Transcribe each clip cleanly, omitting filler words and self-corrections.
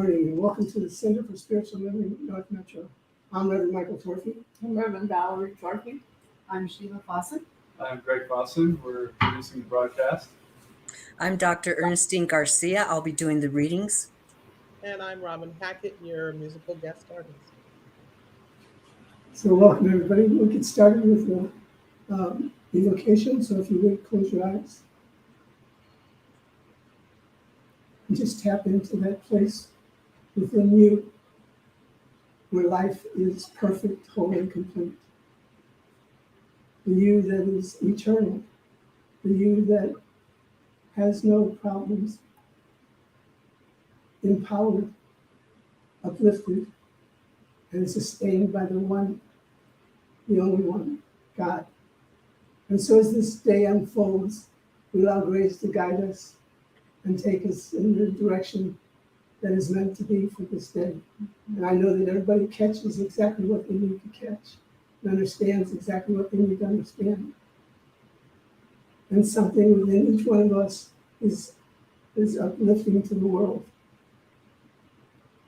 morning and welcome to the Center for Spiritual Living North Metro. I'm Reverend Michael Torphy. I'm Reverend Valerie Torphy. I'm Sheila Fossen. I'm Greg Fossen. We're producing the broadcast. I'm Dr. Ernestine Garcia. I'll be doing the readings. And I'm Robin Hackett, your musical guest artist. So welcome everybody. We'll get started with the invocation. So if you would close your eyes and just tap into that place within you where life is perfect, whole, and complete. The you that is eternal, the you that has no problems, empowered, uplifted, and sustained by the one, the only one, God. And so as this day unfolds, we allow grace to guide us and take us in the direction that is meant to be for this day. And I know that everybody catches exactly what they need to catch and understands exactly what they need to understand. And something within each one of us is uplifting to the world.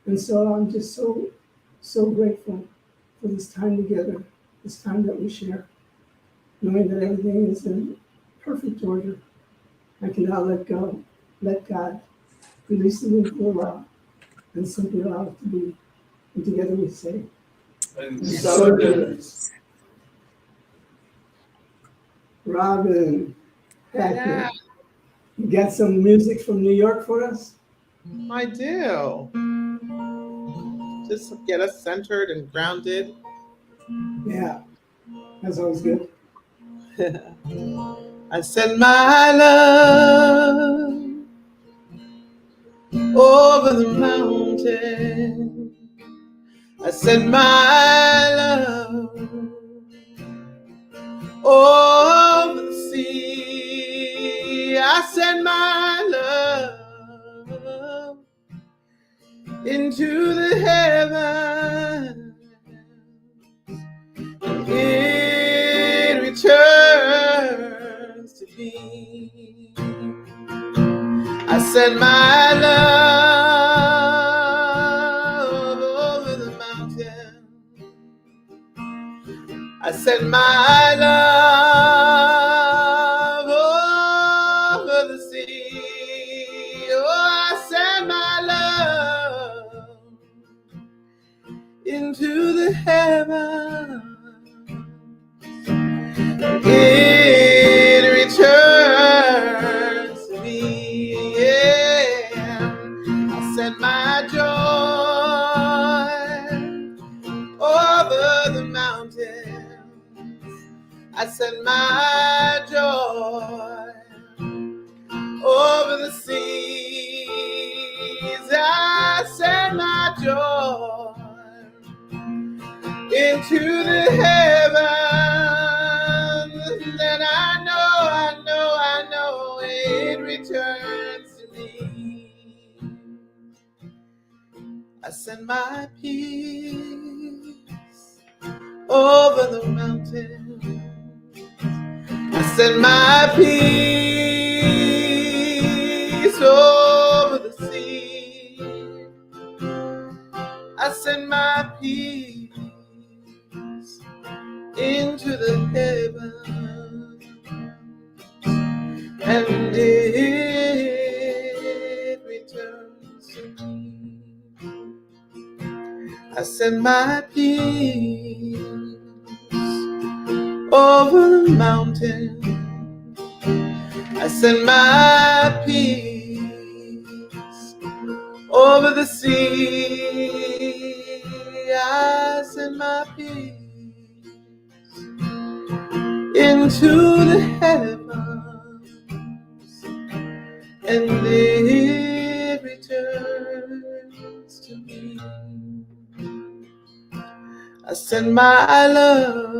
And so I'm just so grateful for this time together, this time that we share, knowing that everything is in perfect order. I can now let go, let God release the wind to allow, and simply allow it to be. And together we say, And so it is. Robin, Hackett, you got some music from New York for us? I do. Just to get us centered and grounded. Yeah, that's always good. I send my love over the mountain. I send my love over the sea. I send my love into the heavens. It returns to me. I send my love over the mountain. I send my love over the sea. Oh, I send my love into the heavens. It returns to me. Yeah. I send my joy over the mountains. I send my joy over the seas. I send my joy into the heavens. And I know it returns to me. I send my peace over the mountains. I send my peace over the sea. I send my peace into the heavens. And it returns to me. I send my peace over the mountain. I send my peace over the sea. I send my peace into the heavens. And it returns to me. I send my love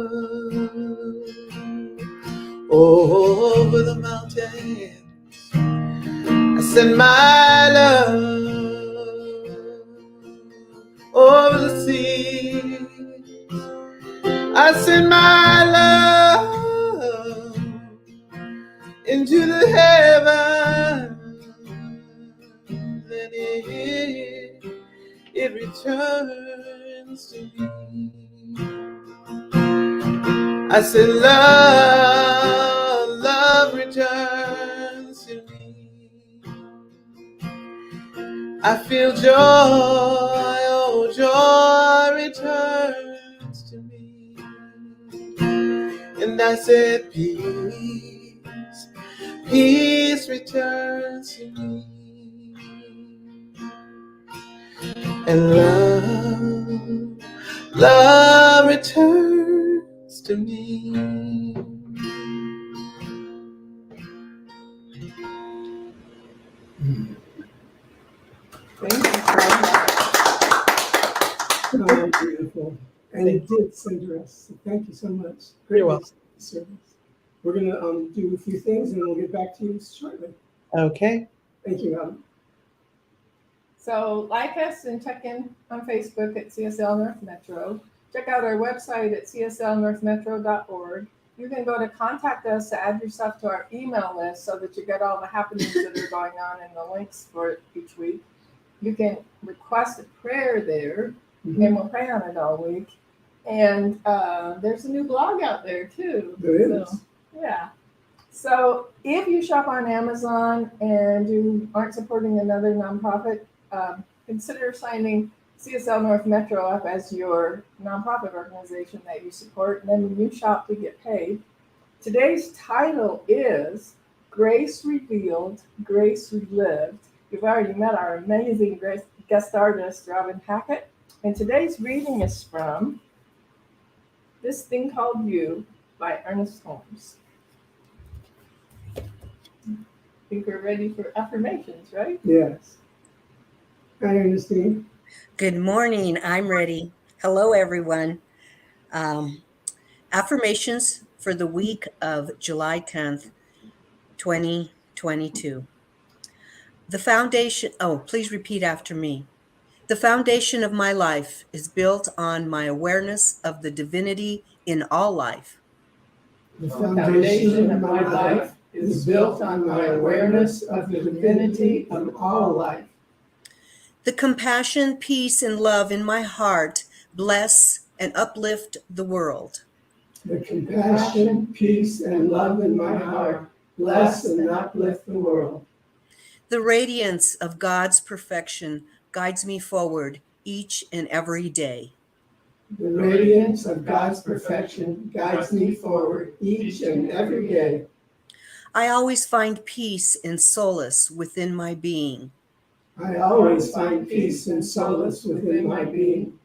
over the mountains. I send my love over the sea. I send my love into the heavens. And it returns to me. I said, love returns to me. I feel joy, oh, joy returns to me. And I said, peace returns to me. And love returns to me. Thank you, Tom. Oh, beautiful. And it did center us. So thank you so much. Great You're welcome. service. We're going to do a few things and we'll get back to you shortly. Okay. Thank you, Adam. So like us and check in on Facebook at CSL North Metro. Check out our website at cslnorthmetro.org. You can go to contact us to add yourself to our email list so that you get all the happenings that are going on and the links for each week. You can request a prayer there, and we'll pray on it all week. And there's a new blog out there too. There is. So, yeah. So if you shop on Amazon and you aren't supporting another nonprofit, consider signing CSL North Metro up as your nonprofit organization that you support. And then when you shop, we get paid. Today's title is Grace Revealed, Grace Relived. You've already met our amazing guest artist, Robin Hackett. And today's reading is from This Thing Called You by Ernest Holmes. I think we're ready for affirmations, right? Yes. Hi, Ernestine. Good morning. I'm ready. Hello, everyone. Affirmations for the week of July 10th, 2022. The foundation, please repeat after me. The foundation of my life is built on my awareness of the divinity in all life. The foundation of my life is built on my awareness of the divinity of all life. The compassion, peace, and love in my heart bless and uplift the world. The compassion, peace, and love in my heart bless and uplift the world. The radiance of God's perfection guides me forward each and every day. The radiance of God's perfection guides me forward each and every day. I always find peace and solace within my being. I always find peace and solace within my being.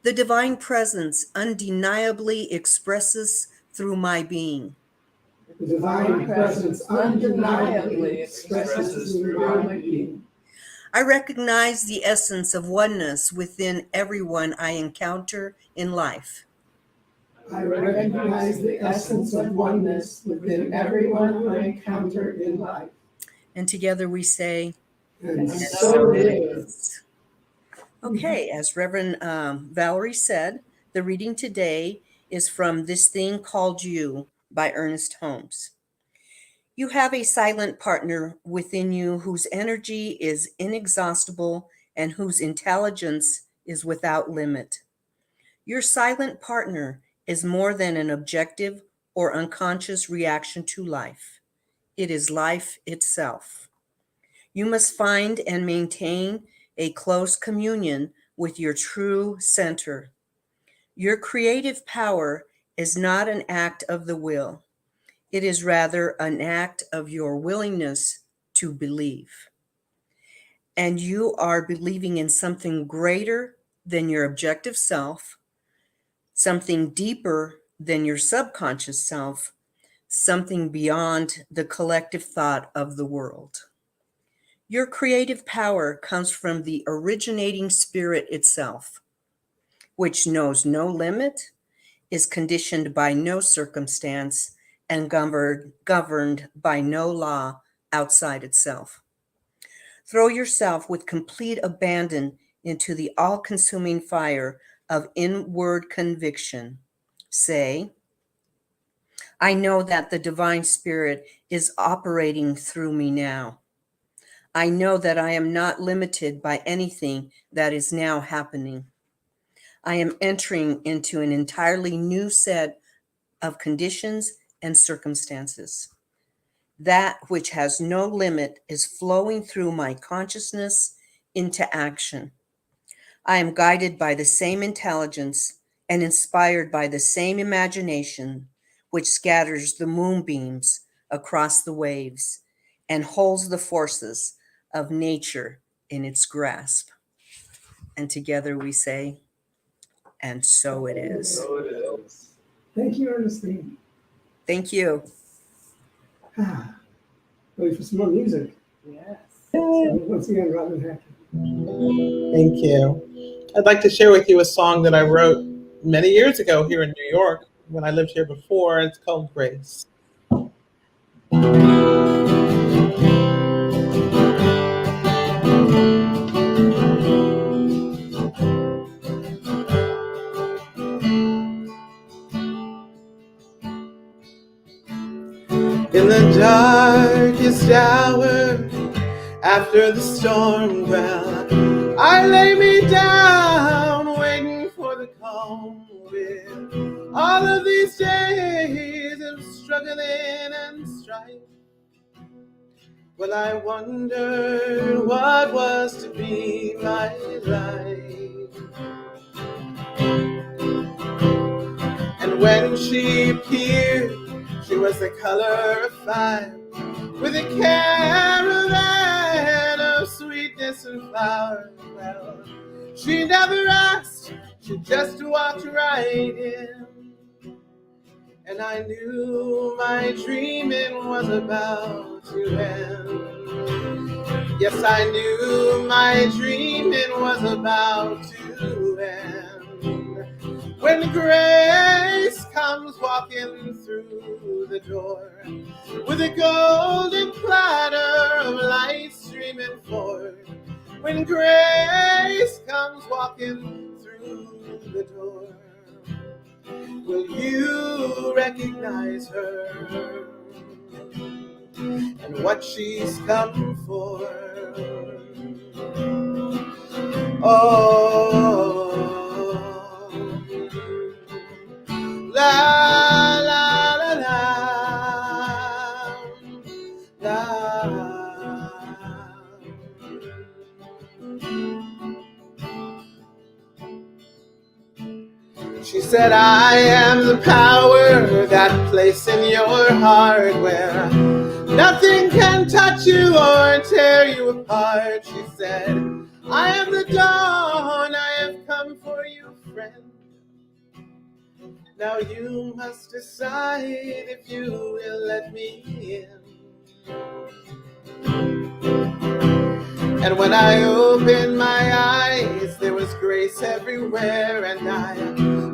The divine presence undeniably expresses through my being. The divine presence undeniably expresses through my being. I recognize the essence of oneness within everyone I encounter in life. I recognize the essence of oneness within everyone I encounter in life. And together we say, And so it is. Okay, as Reverend Valerie said, the reading today is from This Thing Called You by Ernest Holmes. You have a silent partner within you whose energy is inexhaustible and whose intelligence is without limit. Your silent partner is more than an objective or unconscious reaction to life. It is life itself. You must find and maintain a close communion with your true center. Your creative power is not an act of the will. It is rather an act of your willingness to believe. And you are believing in something greater than your objective self, something deeper than your subconscious self, something beyond the collective thought of the world. Your creative power comes from the originating spirit itself, which knows no limit, is conditioned by no circumstance, and governed by no law outside itself. Throw yourself with complete abandon into the all-consuming fire of inward conviction. Say, I know that the divine spirit is operating through me now. I know that I am not limited by anything that is now happening. I am entering into an entirely new set of conditions and circumstances. That which has no limit is flowing through my consciousness into action. I am guided by the same intelligence and inspired by the same imagination which scatters the moonbeams across the waves and holds the forces of nature in its grasp. And together we say, and so it is. So it is. Thank you, Ernestine. Thank you. Ready for some more music? Yes. So once again, Robin Hackett. Thank you. I'd like to share with you a song that I wrote many years ago here in New York when I lived here before. It's called Grace. In the darkest hour after the storm, well, I lay me down waiting for the calm. With all of these days of struggling and strife, well, I wondered what was to be my life. And when she appeared, she was the color of fire, with a caravan of sweetness and flowers. Well, she never asked, she just walked right in. And I knew my dreaming was about to end. Yes, I knew my dreaming was about to end. When grace comes walking through the door, with a golden platter of light streaming forth. When grace comes walking through the door, will you recognize her and what she's come for? Oh, la la la la la. She said, I am the power that place in your heart where nothing can touch you or tear you apart. She said, I am the dawn, I have come for you, friend. Now you must decide if you will let me in. And when I opened my eyes, there was grace everywhere, and I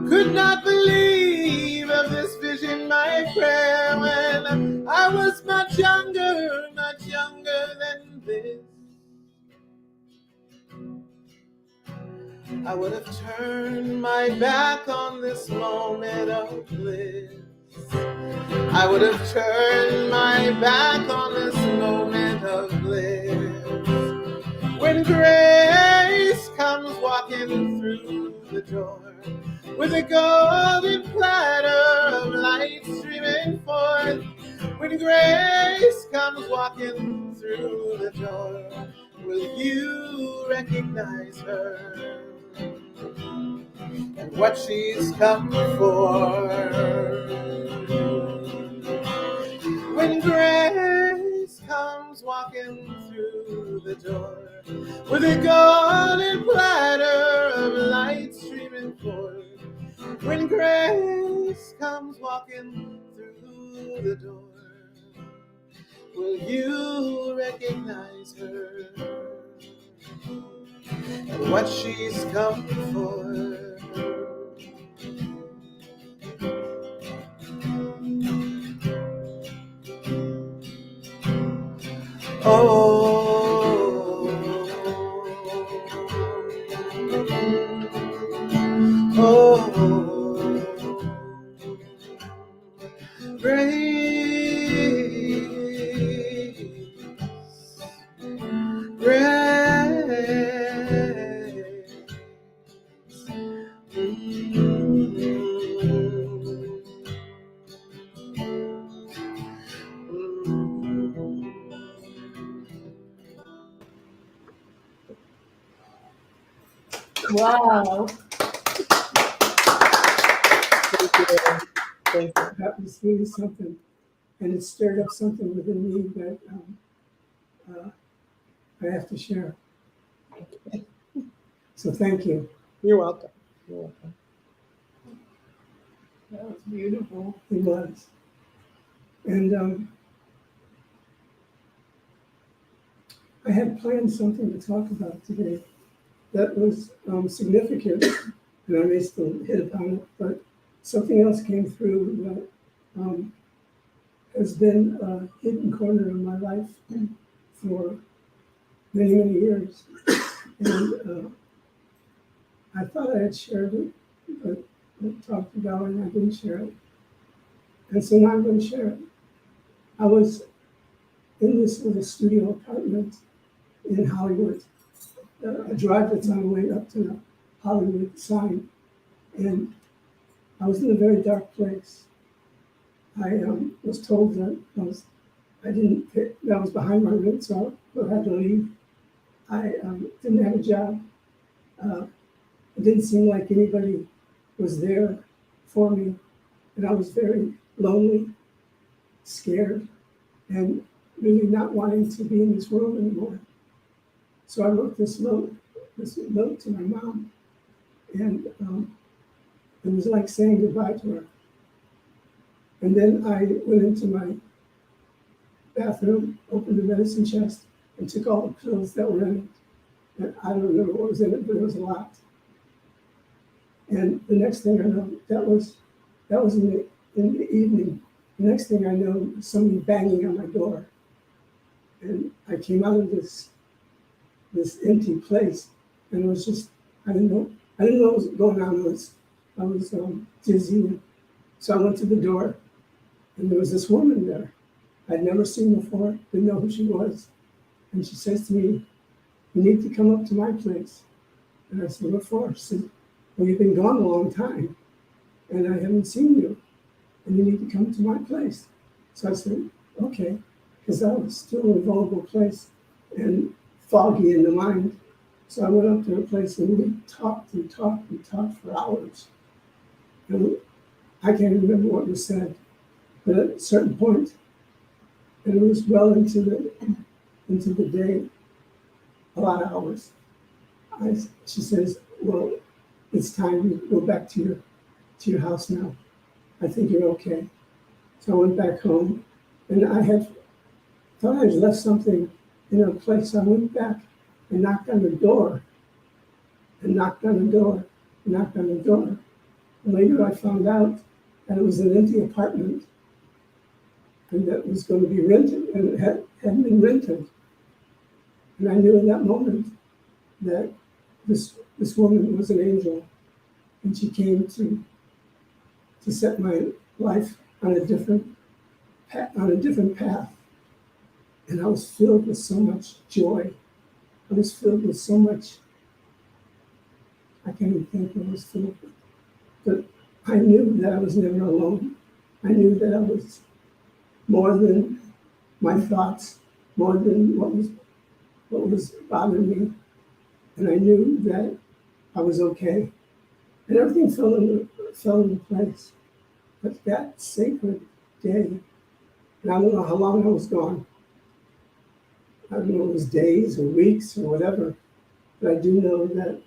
could not believe of this vision, my prayer, when I was much younger than this. I would have turned my back on this moment of bliss. I would have turned my back on this moment of bliss. When grace comes walking through the door, with a golden platter of light streaming forth. When grace comes walking through the door, will you recognize her and what she's come for? When grace comes walking through the door, with a golden platter of light streaming forth. When grace comes walking through the door, will you recognize her and what she's come for? Wow. Thank you. Thank you. That was really something. And it stirred up something within me that I have to share. So thank you. You're welcome. You're welcome. That was beautiful. It was. And I had planned something to talk about today that was significant, and I may still hit upon it, but something else came through that has been a hidden corner of my life for many, many years. And I thought I had shared it, but I talked to Valerie and I didn't share it. And so now I'm going to share it. I was in this little studio apartment in Hollywood, a drive that's on the way up to the Hollywood sign. And I was in a very dark place. I was told that that was behind my rent, so I had to leave. I didn't have a job. It didn't seem like anybody was there for me. And I was very lonely, scared, and really not wanting to be in this world anymore. So I wrote this note to my mom. And it was like saying goodbye to her. And then I went into my bathroom, opened the medicine chest, and took all the pills that were in it. And I don't remember what was in it, but it was a lot. And the next thing I know, that was in the evening. The next thing I know, somebody banging on my door. And I came out of this empty place, and it was just, I didn't know what was going on. I was dizzy. So I went to the door, and there was this woman there I'd never seen before, didn't know who she was. And she says to me, "You need to come up to my place." And I said, "What for?" She said, "Well, you've been gone a long time, and I haven't seen you, and you need to come to my place." So I said, "Okay," because I was still in a vulnerable place and foggy in the mind. So I went up to her place, and we talked for hours. And I can't remember what was said, but at a certain point, and it was well into the day, a lot of hours, she says, "Well, it's time to go back to your house now. I think you're okay." So I went back home, and I thought I had left something in a place. I went back and knocked on the door, and knocked on the door, and knocked on the door. And later I found out that it was an empty apartment, and that was going to be rented, and it hadn't been rented. And I knew in that moment that this woman was an angel, and she came to set my life on a different path. And I was filled with so much joy. I was filled with so much, I can't even think what I was filled with. But I knew that I was never alone. I knew that I was more than my thoughts, more than what was bothering me. And I knew that I was okay. And everything fell into place. But that sacred day, and I don't know how long I was gone. I don't know if it was days or weeks or whatever, but I do know that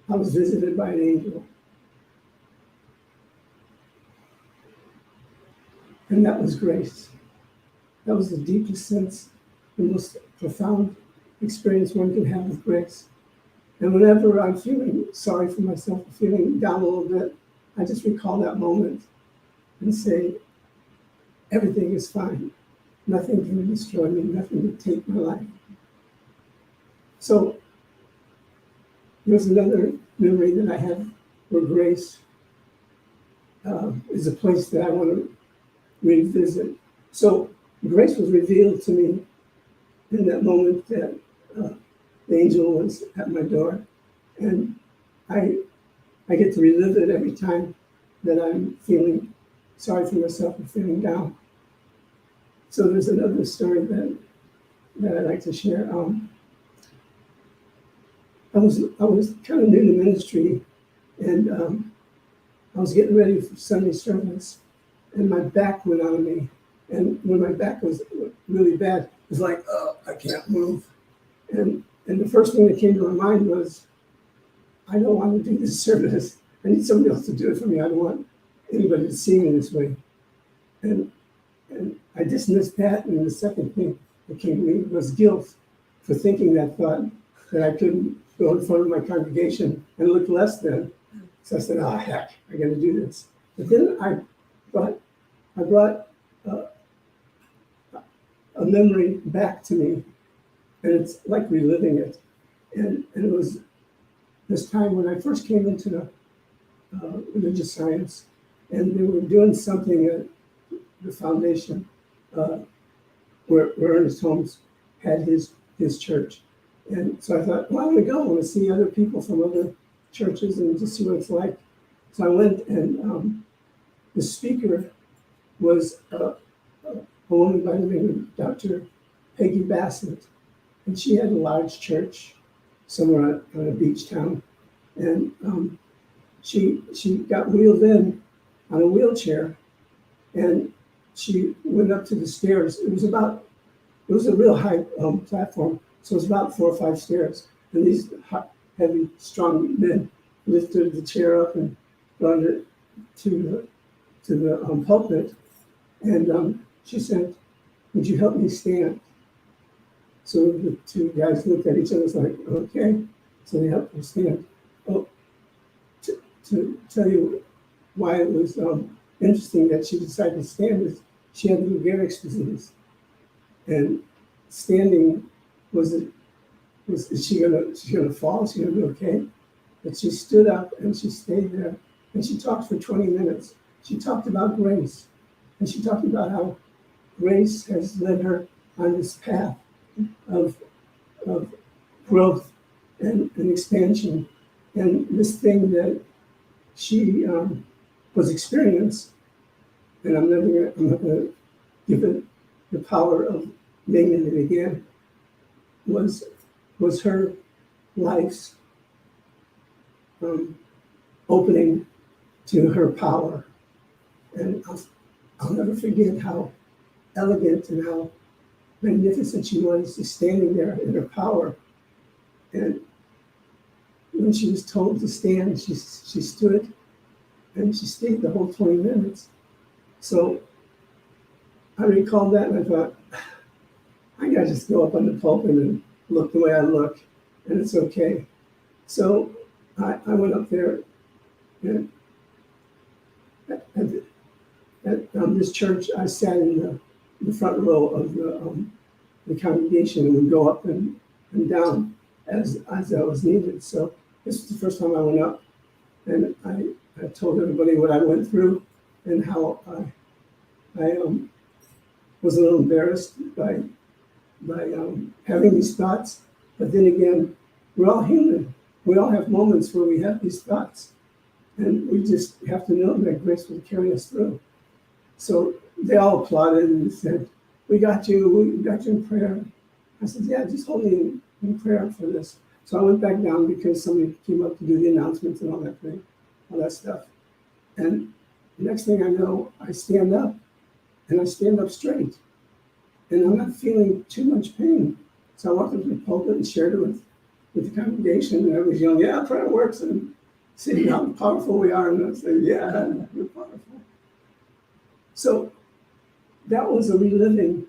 I was visited by an angel. And that was grace. That was the deepest sense, the most profound experience one can have with grace. And whenever I'm feeling sorry for myself, feeling down a little bit, I just recall that moment and say, everything is fine. Nothing can destroy me, nothing can take my life. So there's another memory that I have where grace is a place that I want to revisit. So grace was revealed to me in that moment that the angel was at my door, and I get to relive it every time that I'm feeling sorry for myself and feeling down. So there's another story that I'd like to share. I was kind of new to ministry, and I was getting ready for Sunday service, and my back went out of me. And when my back was really bad, it was like, oh, I can't move. And the first thing that came to my mind was, I don't want to do this service. I need somebody else to do it for me. I don't want anybody to see me this way. And I dismissed that. And the second thing that came to me was guilt for thinking that thought, that I couldn't go in front of my congregation and look less than. So I said, oh, heck, I got to do this. But then I brought a memory back to me, and it's like reliving it. And it was this time when I first came into the religious science, and they were doing something at the foundation where Ernest Holmes had his church. And so I thought, well, I'm going to go. I want to see other people from other churches and just see what it's like. So I went, and the speaker was a woman by the name of Dr. Peggy Bassett. And she had a large church somewhere on a beach town. And she got wheeled in on a wheelchair, and she went up to the stairs. It was a real high platform, so it was about 4 or 5 stairs. And these heavy, strong men lifted the chair up and brought it to the pulpit. And she said, "Would you help me stand?" So the two guys looked at each other, was like, okay. So they helped her stand. Oh, to tell you why it was interesting that she decided to stand is she had Lou Gehrig's disease. And standing was she gonna fall? Is she gonna be okay? But she stood up and she stayed there, and she talked for 20 minutes. She talked about grace, and she talked about how grace has led her on this path of growth and expansion. And this thing that she was experienced, and I'm not gonna give it the power of naming it again, was her life's opening to her power. And I'll never forget how elegant and how magnificent she was, just standing there in her power. And when she was told to stand, she stood, and she stayed the whole 20 minutes. So I recalled that, and I thought, I gotta just go up on the pulpit and look the way I look, and it's okay. So I went up there, and at this church, I sat in the front row of the congregation, and would go up and down as I was needed. So this was the first time I went up, and I told everybody what I went through and how I was a little embarrassed by having these thoughts. But then again, we're all human. We all have moments where we have these thoughts, and we just have to know that grace will carry us through. So they all applauded and said, we got you in prayer. I said, yeah, just hold me in prayer for this. So I went back down because somebody came up to do the announcements and all that stuff. And the next thing I know, I stand up, and I stand up straight. And I'm not feeling too much pain. So I walked up to the pulpit and shared it with the congregation, and everybody's yelling, yeah, prayer works, and seeing how powerful we are. And I said, yeah, we're powerful. So that was a reliving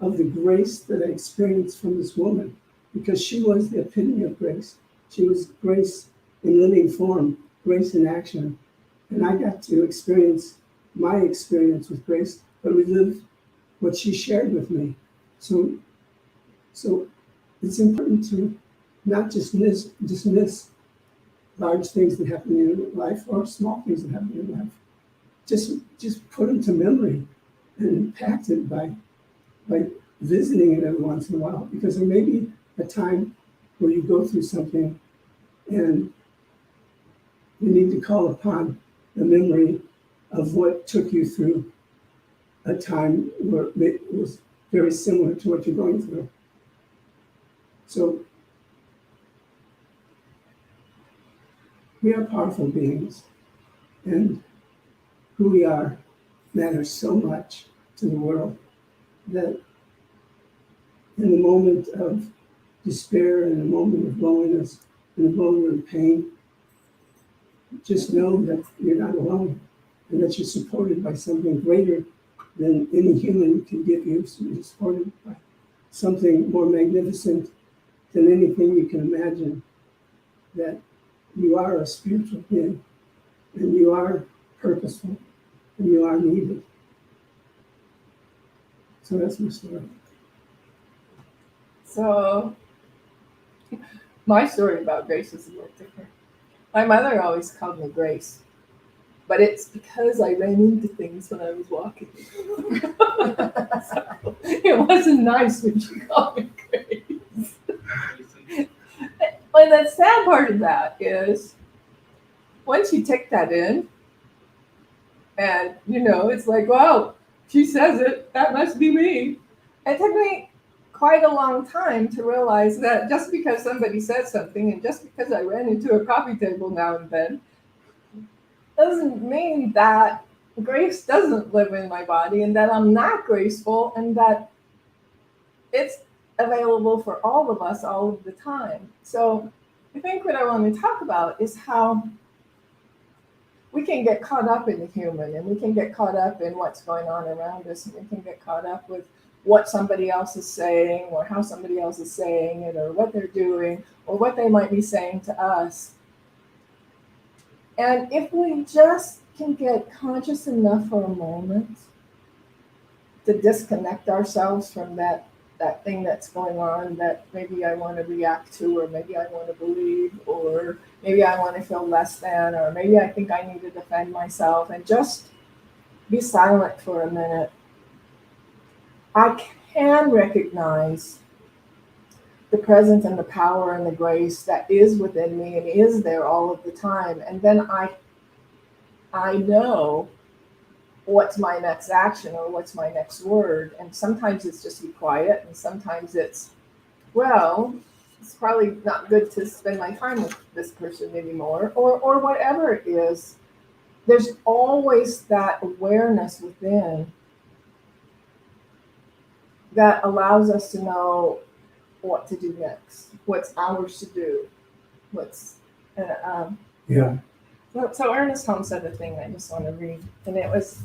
of the grace that I experienced from this woman, because she was the epitome of grace. She was grace in living form, grace in action. And I got to experience my experience with grace, but relive what she shared with me. So it's important to not just dismiss large things that happen in your life or small things that happen in your life. Just put them to memory and impact it by visiting it every once in a while, because there may be a time where you go through something and you need to call upon the memory of what took you through a time where it was very similar to what you're going through. So we are powerful beings, and who we are matters so much to the world that in the moment of despair, in a moment of loneliness, in a moment of pain, just know that you're not alone and that you're supported by something greater than any human can give you. So you're supported by something more magnificent than anything you can imagine, that you are a spiritual being and you are purposeful and you are needed. So that's my story. So my story about Grace is a little different. My mother always called me Grace, but it's because I ran into things when I was walking. So it wasn't nice when she called me Grace. And the sad part of that is once you take that in, and it's like, wow, she says it, that must be me. It took me quite a long time to realize that just because somebody says something and just because I ran into a coffee table now and then doesn't mean that grace doesn't live in my body and that I'm not graceful and that it's available for all of us all of the time. So I think what I want to talk about is how we can get caught up in the human, and we can get caught up in what's going on around us, and we can get caught up with what somebody else is saying or how somebody else is saying it or what they're doing or what they might be saying to us. And if we just can get conscious enough for a moment to disconnect ourselves from that thing that's going on that maybe I want to react to, or maybe I want to believe, or maybe I want to feel less than, or maybe I think I need to defend myself, and just be silent for a minute, I can recognize the presence and the power and the grace that is within me and is there all of the time. And then I know what's my next action or what's my next word. And sometimes it's just be quiet, and sometimes it's, well, it's probably not good to spend my time with this person anymore, or whatever it is. There's always that awareness within that allows us to know what to do next, what's ours to do, Yeah. So Ernest Holmes said a thing I just want to read, and it was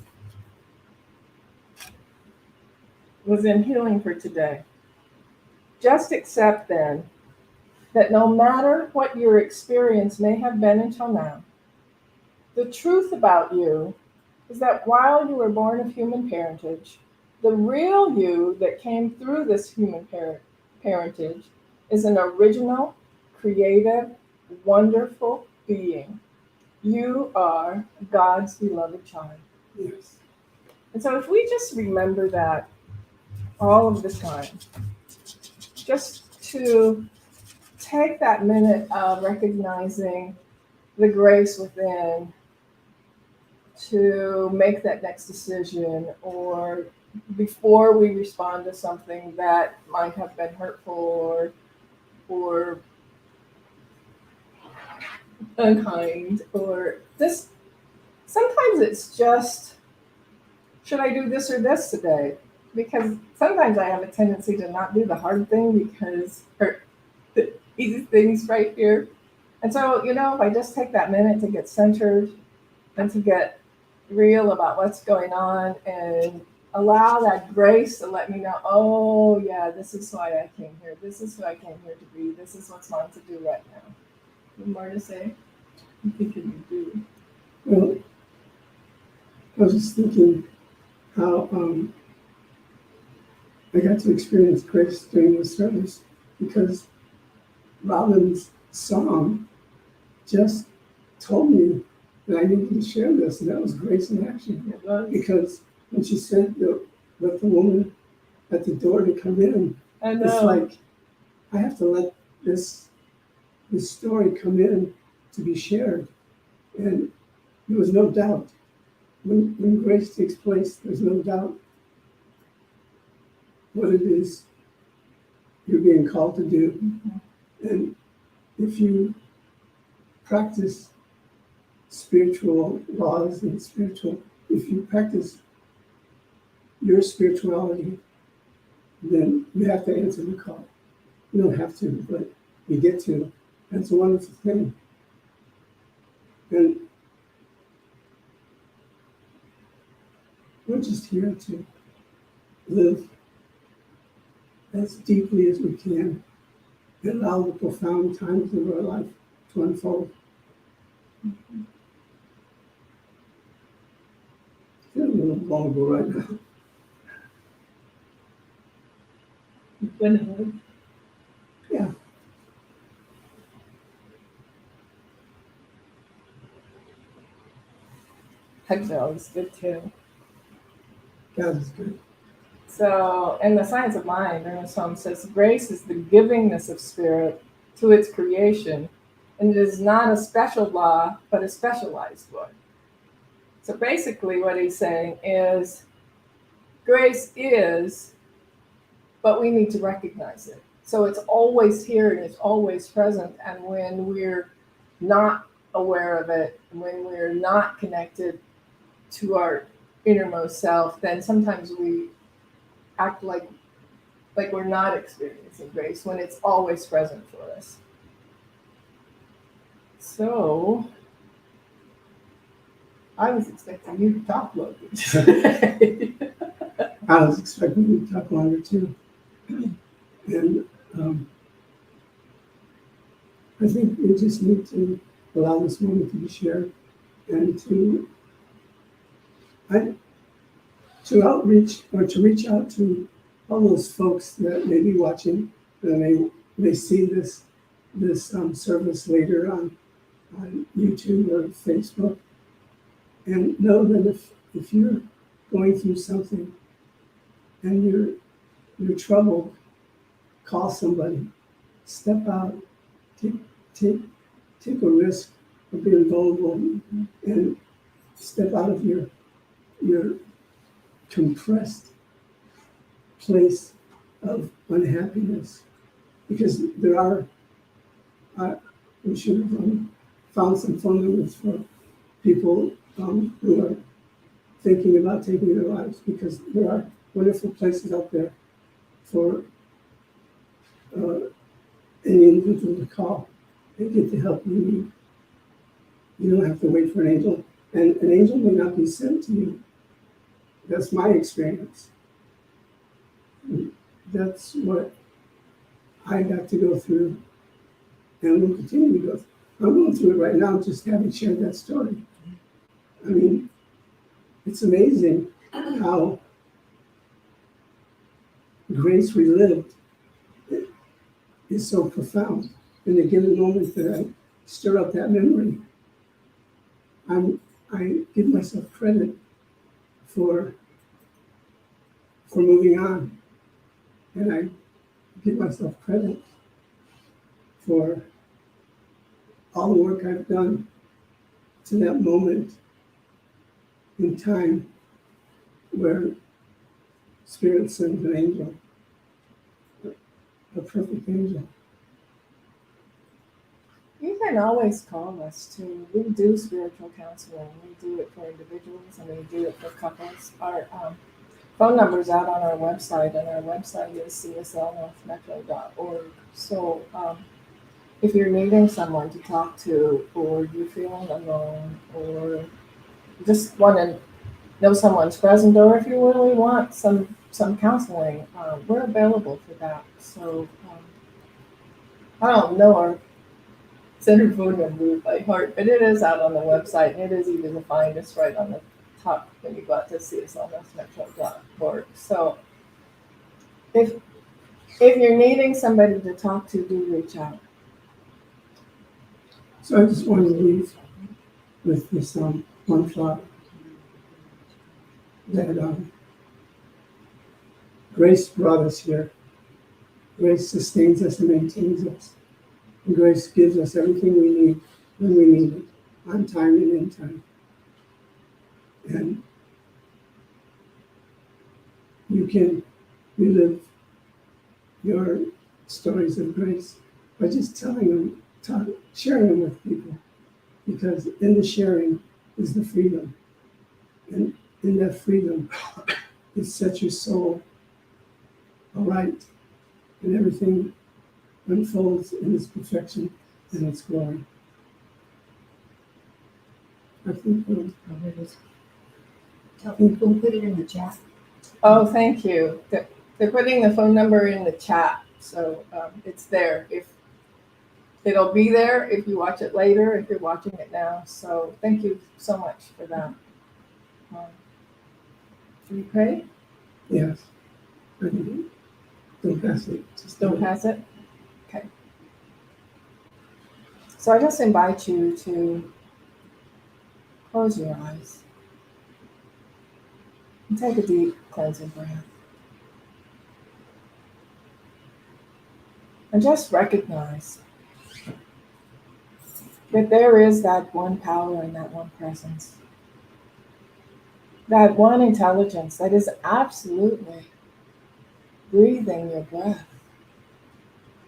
in Healing for Today. Just accept then that no matter what your experience may have been until now, the truth about you is that while you were born of human parentage, the real you that came through this human parentage is an original, creative, wonderful being. You are God's beloved child. Yes. And so if we just remember that all of the time, just to take that minute of recognizing the grace within to make that next decision, or before we respond to something that might have been hurtful or unkind, or this, sometimes it's just, should I do this or this today? Because sometimes I have a tendency to not do the hard thing because, or the easy things right here. And so, if I just take that minute to get centered and to get real about what's going on and allow that grace to let me know, oh yeah, this is why I came here. This is who I came here to be. This is what's mine to do right now. More to say? I'm thinking you do. Well, I was just thinking how I got to experience grace during the service because Robin's song just told me that I needed to share this, and that was grace in action. It was. Because when she said let the woman at the door to come in, I know. it's like I have to let this story come in to be shared. And there was no doubt. When grace takes place, there's no doubt what it is you're being called to do. Mhm. And if you practice spiritual laws and if you practice your spirituality, then you have to answer the call. You don't have to, but you get to. That's a wonderful thing. And we're just here to live as deeply as we can and allow the profound times of our life to unfold. I feel a little vulnerable right now. Yeah. Hugs are always good too. God is good. So, in the Science of Mind, Ernest Holmes says, grace is the givingness of spirit to its creation, and it is not a special law, but a specialized one. So basically what he's saying is, grace is, but we need to recognize it. So it's always here and it's always present, and when we're not aware of it, when we're not connected to our innermost self, then sometimes we act like we're not experiencing grace when it's always present for us. So I was expecting you to talk, Logan. I was expecting you to talk longer too. And I think we just need to allow this moment to be shared and to outreach or to reach out to all those folks that may be watching and may see this service later on YouTube or Facebook, and know that if you're going through something and you're troubled, call somebody, step out, take a risk of being vulnerable, and step out of your compressed place of unhappiness, because we should have found some phone numbers for people who are thinking about taking their lives, because there are wonderful places out there for any individual to call and get the help you need. You don't have to wait for an angel, and an angel may not be sent to you. That's my experience. That's what I got to go through and will continue to go through. I'm going through it right now, just having shared that story. I mean, it's amazing how grace relived is so profound. In a given moment that I stir up that memory, I give myself credit for moving on, and I give myself credit for all the work I've done to that moment in time where Spirit sends an angel, a perfect angel. You can always call us too. We do spiritual counseling. We do it for individuals and we do it for couples. Our phone number's out on our website, and our website is cslnorthmetro.org. So if you're needing someone to talk to, or you're feeling alone, or just want to know someone's present, or if you really want some counseling, we're available for that. So I don't know our center phone number by heart, but it is out on the website, and it is easy to find. It's right on the top when you go out to CSLNorthMetro.org. So if you're needing somebody to talk to, do reach out. So I just wanted to leave with this one thought, that grace brought us here. Grace sustains us and maintains us. And grace gives us everything we need when we need it, on time and in time. And you can relive your stories of grace by just telling them, sharing them with people. because in the sharing is the freedom. And in that freedom, it sets your soul aright, and everything unfolds in its perfection and its glory. I think Tell people to put it in the chat. Oh, thank you. They're putting the phone number in the chat, so it's there. If it'll be there if you watch it later, if you're watching it now. So thank you so much for that. Should we pray? yes. I think don't pass it. Just don't pass it? Okay. So I just invite you to close your eyes and take a deep cleansing breath. And just recognize that there is that one power and that one presence, that one intelligence that is absolutely breathing your breath.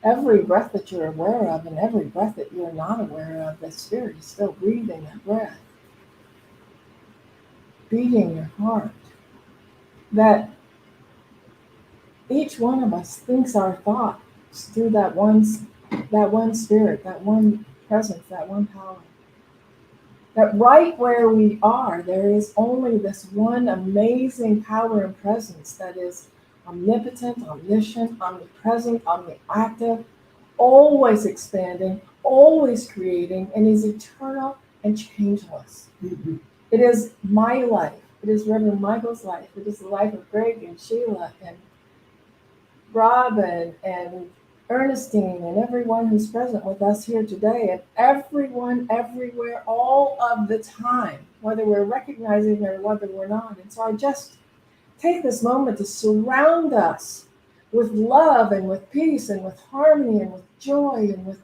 Every breath that you're aware of and every breath that you're not aware of, the Spirit is still breathing that breath, beating your heart. That each one of us thinks our thoughts through that one Spirit, that one presence, that one power. That right where we are, there is only this one amazing power and presence that is omnipotent, omniscient, omnipresent, omniactive, always expanding, always creating, and is eternal and changeless. Mhm. It is my life. It is Reverend Michael's life. It is the life of Greg and Sheila and Robin and Ernestine and everyone who's present with us here today, and everyone everywhere all of the time, whether we're recognizing it or whether we're not. And so I just take this moment to surround us with love and with peace and with harmony and with joy and with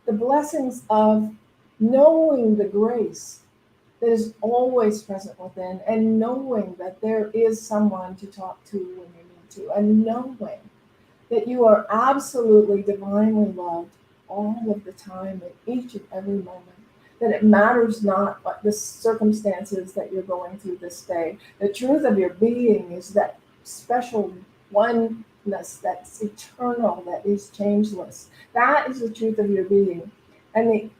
the blessings of knowing the grace that is always present within, and knowing that there is someone to talk to when you need to, and knowing that you are absolutely divinely loved all of the time, in each and every moment. That it matters not what the circumstances that you're going through this day. The truth of your being is that special oneness that's eternal, that is changeless. That is the truth of your being. And the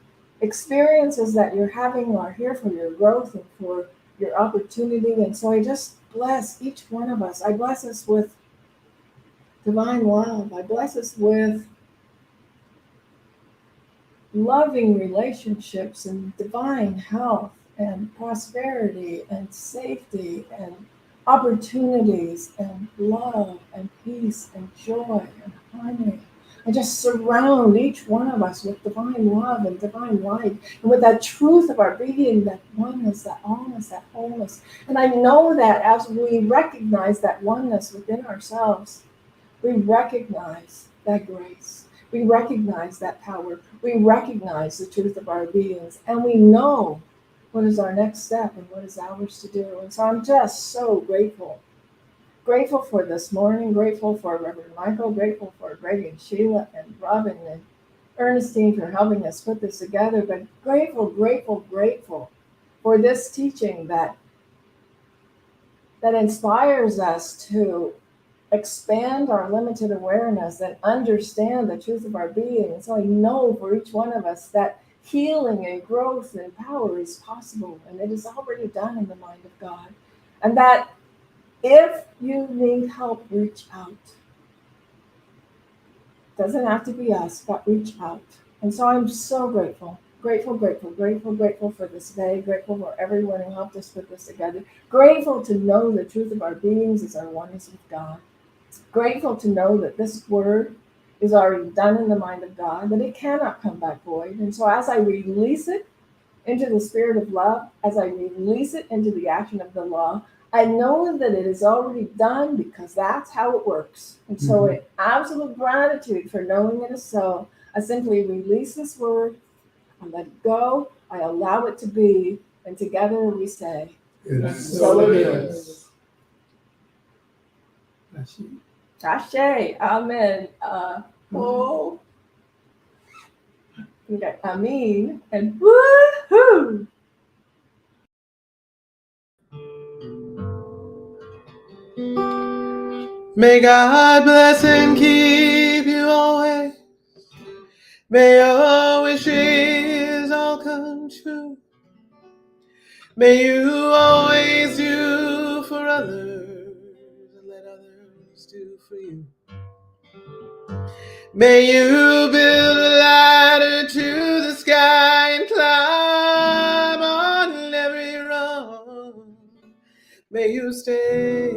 experiences that you're having are here for your growth and for your opportunity. And so I just bless each one of us. I bless us with divine love. I bless us with loving relationships and divine health and prosperity and safety and opportunities and love and peace and joy and harmony. I just surround each one of us with divine love and divine light, and with that truth of our being, that oneness, that allness, that wholeness. And I know that as we recognize that oneness within ourselves, we recognize that grace. We recognize that power. We recognize the truth of our beings. And we know what is our next step and what is ours to do. And so I'm just so grateful. Grateful for this morning. Grateful for Reverend Michael. Grateful for Greg and Sheila and Robin and Ernestine for helping us put this together. But grateful, grateful, grateful for this teaching that inspires us to expand our limited awareness and understand the truth of our being. And so I know for each one of us that healing and growth and power is possible, and it is already done in the mind of God. And that if you need help, reach out. Doesn't have to be us, but reach out. And so I'm so grateful. Grateful, grateful, grateful, grateful for this day. Grateful for everyone who helped us put this together. Grateful to know the truth of our beings is our oneness with God. Grateful to know that this word is already done in the mind of God, that it cannot come back void. And so as I release it into the spirit of love, as I release it into the action of the law, I know that it is already done, because that's how it works. And so in absolute gratitude for knowing it is so, I simply release this word, I let it go, I allow it to be, and together we say, And so it is. That's it. Ashe, amen. Oh, Okay, Amin and woohoo! May God bless and keep you always. May your wishes all come true. May you always do for others and let others do for you. May you build a ladder to the sky and climb on every rung. May you stay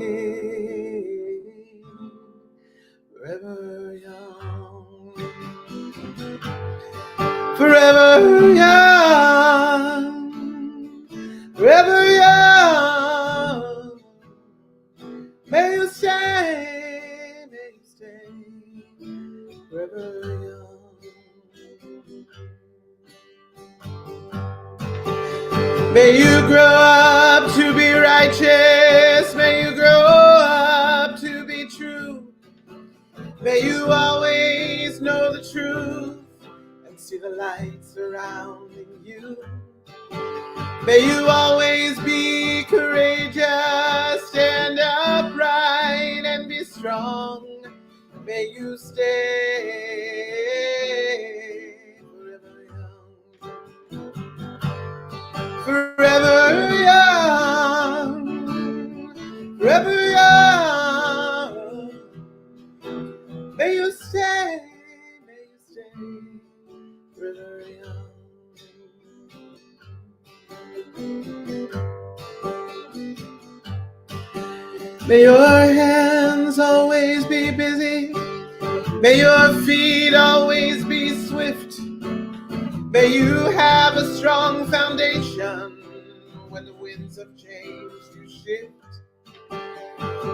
forever young. Forever young. Forever young. May you stay. May you stay. Forever young. May you grow up to be righteous. May you grow up to be true. May you always know the truth and see the light surrounding you. May you always be courageous, stand upright and be strong. May you stay forever young, forever young. May you stay forever young. May your hands always be busy. May your feet always be swift. May you have a strong foundation when the winds of change do shift.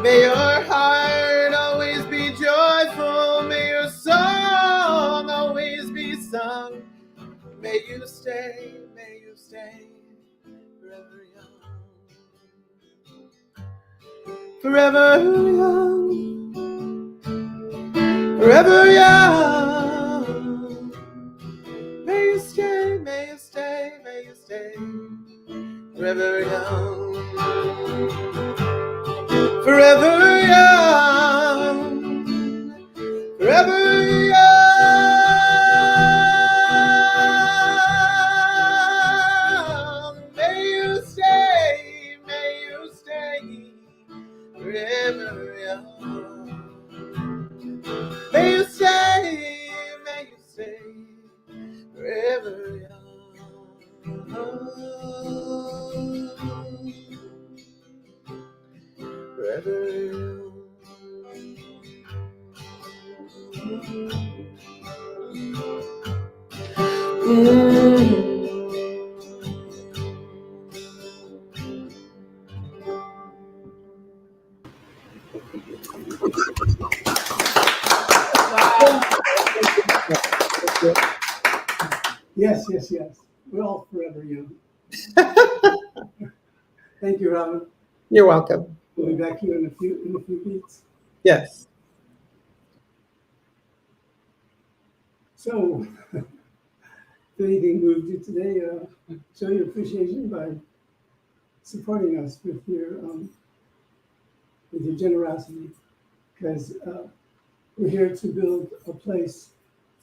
May your heart always be joyful. May your song always be sung. May you stay forever young. Forever young. Forever young. May you stay, may you stay, may you stay forever young. Forever young. Forever young. May you stay forever young. May you stay forever young. Forever young. Yes. We're all forever young. Thank you, Robin. You're welcome. We'll be back here in a few weeks. Yes. So, if anything moved you today, show your appreciation by supporting us with your generosity, because we're here to build a place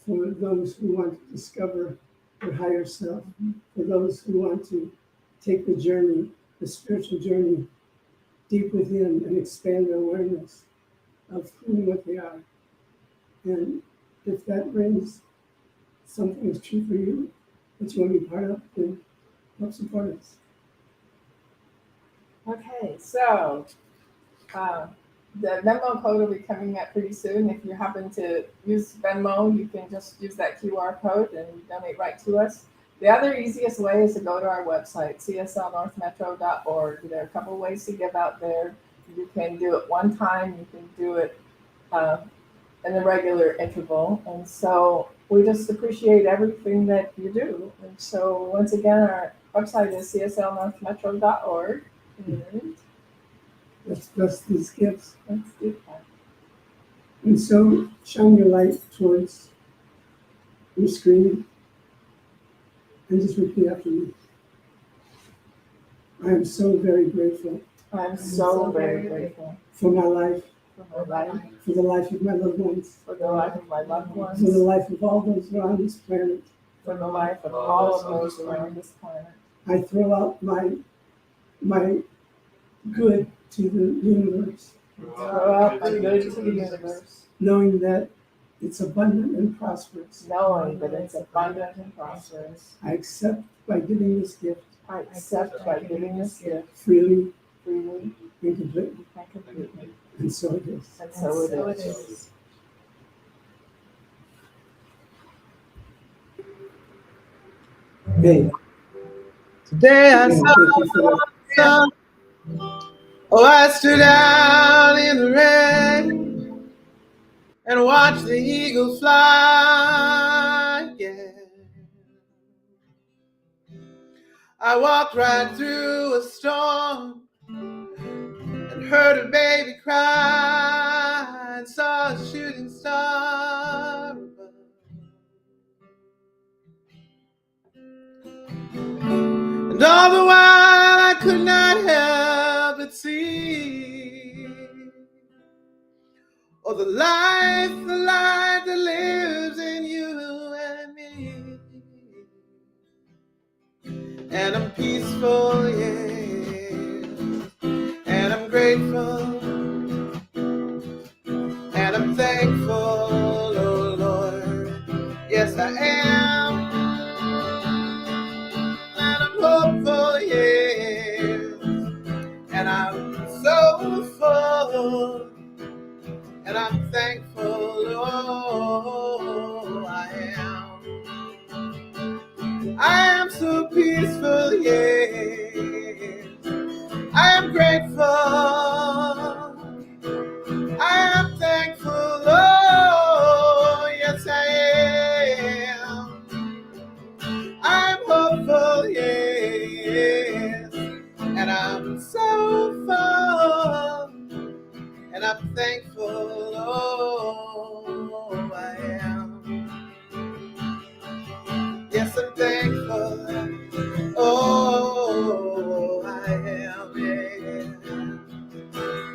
for those who want to discover their higher self, for those who want to take the journey, the spiritual journey, deep within and expand their awareness of who and what they are. And if that brings something that's true for you, that you want to be part of, then help support us. Okay, so the Venmo code will be coming up pretty soon. If you happen to use Venmo, you can just use that QR code and donate right to us. The other easiest way is to go to our website, cslnorthmetro.org. There are a couple of ways to give out there. You can do it one time. You can do it in a regular interval. And so we just appreciate everything that you do. And so once again, our website is cslnorthmetro.org. And Let's bless these gifts. let's do that. And so shine your light towards your screen And just repeat after me. I am so very grateful I'm so very grateful for my life, for my life, for the life of my loved ones, for the life of my loved for ones, the life of all those around this planet. for the life of all of those around this planet. I throw out my good to the universe, Throw out the good to the universe, knowing that it's abundant and prosperous. knowing that it's abundant and prosperous. I accept by giving this gift I accept by giving this gift freely freely and completely. and completely. And so it is. And so it is. Hey, Today I thank saw you for that. the sun. Oh, I stood out in the rain and watched the eagle fly. Yeah. I walked right through a storm and heard a baby cry and saw a shooting star above. And all the while I could not help but see, oh, the light that lives in you and me. And I'm peaceful, yeah, and I'm grateful, and I'm thankful, oh Lord, yes I am, and I'm hopeful, yeah, and I'm so full, and I'm thankful, oh, I am so peaceful, yeah, I am grateful, I am thankful, oh, yes I am. I'm hopeful, yes, and I'm so full, and I'm thankful, oh, I am. Yes, I'm thankful, oh, I am, yeah.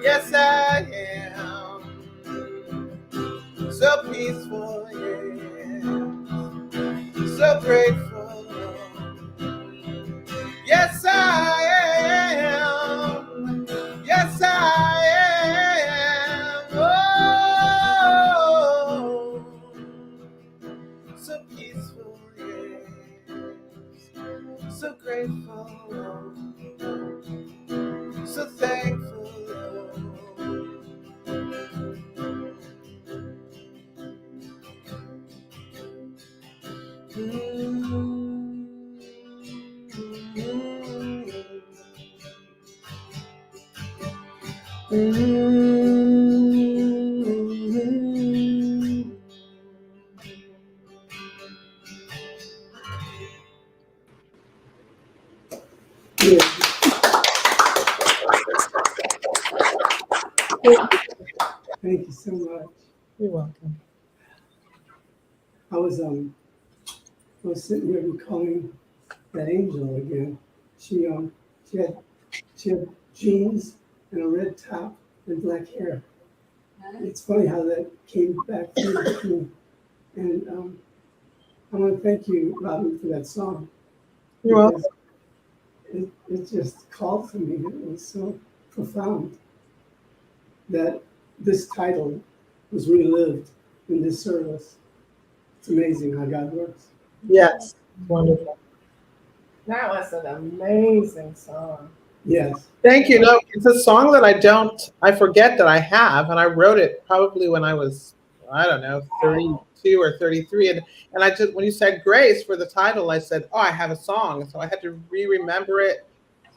Yes, I am. So peaceful, yeah. So grateful. Yes, I am. Yes, I am. Oh, so peaceful, yeah. So grateful. So thankful. Yeah. Thank you so much. You're welcome. I was sitting here recalling that angel again. She had jeans and a red top and black hair. It's funny how that came back through me. And I want to thank you, Robin, for that song. You're welcome. It just called to me. It was so profound that this title was relived in this service. It's amazing how God works. Yes, wonderful. That was an amazing song. Yes. Thank you. No, it's a song that I forget that I have, and I wrote it probably when I was, I don't know, 32 or 33. And I just, when you said grace for the title, I said, oh, I have a song. So I had to remember it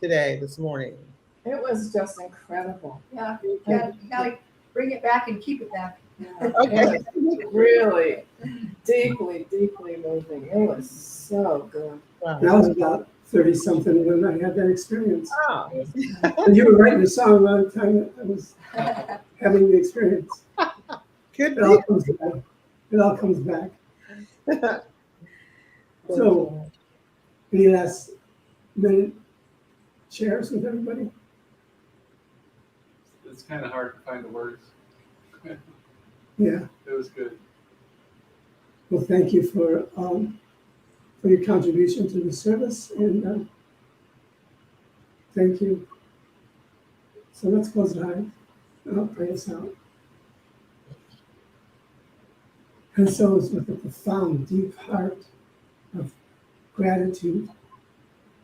this morning. It was just incredible. Yeah, you gotta bring it back and keep it back. Okay. It was really deeply, deeply moving. It was so good. Wow. I was about 30-something when I had that experience. Oh. And you were writing the song around the time that I was having the experience. Good. It all comes back. It all comes back. So Any last minute shares with everybody? It's kind of hard to find the words. Yeah. It was good. Well, thank you for your contribution to the service, and thank you. So let's close the eyes, and I'll pray us out. And so it's with a profound, deep heart of gratitude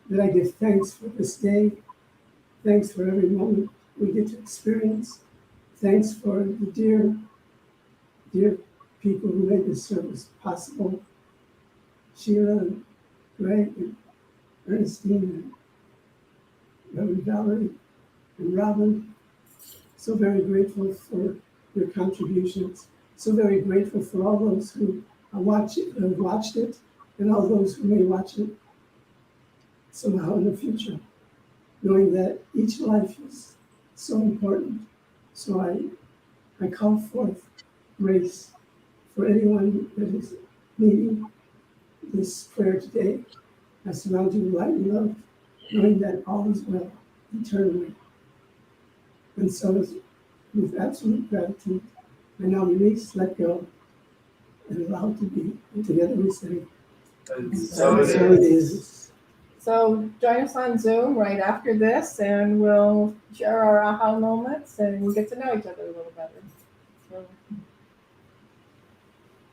that I give thanks for this day. Thanks for every moment we get to experience. Thanks for the dear people who made this service possible. Sheila and Greg and Ernestine and Reverend Valerie and Robin. So very grateful for your contributions. So very grateful for all those who have watched it, and all those who may watch it somehow in the future, knowing that each life is so important. So I call forth grace for anyone that is needing this prayer today. I surround you with light and love, knowing that all is well eternally. And so with absolute gratitude, I now release, let go, and allow it to be. And together we say, And so it so it is. is. So join us on Zoom right after this, and we'll share our aha moments and get to know each other a little better. So,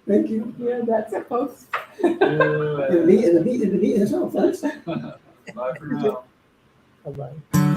Thank you. yeah, that's it, folks. And the meeting is over, folks. Bye for now. Bye-bye.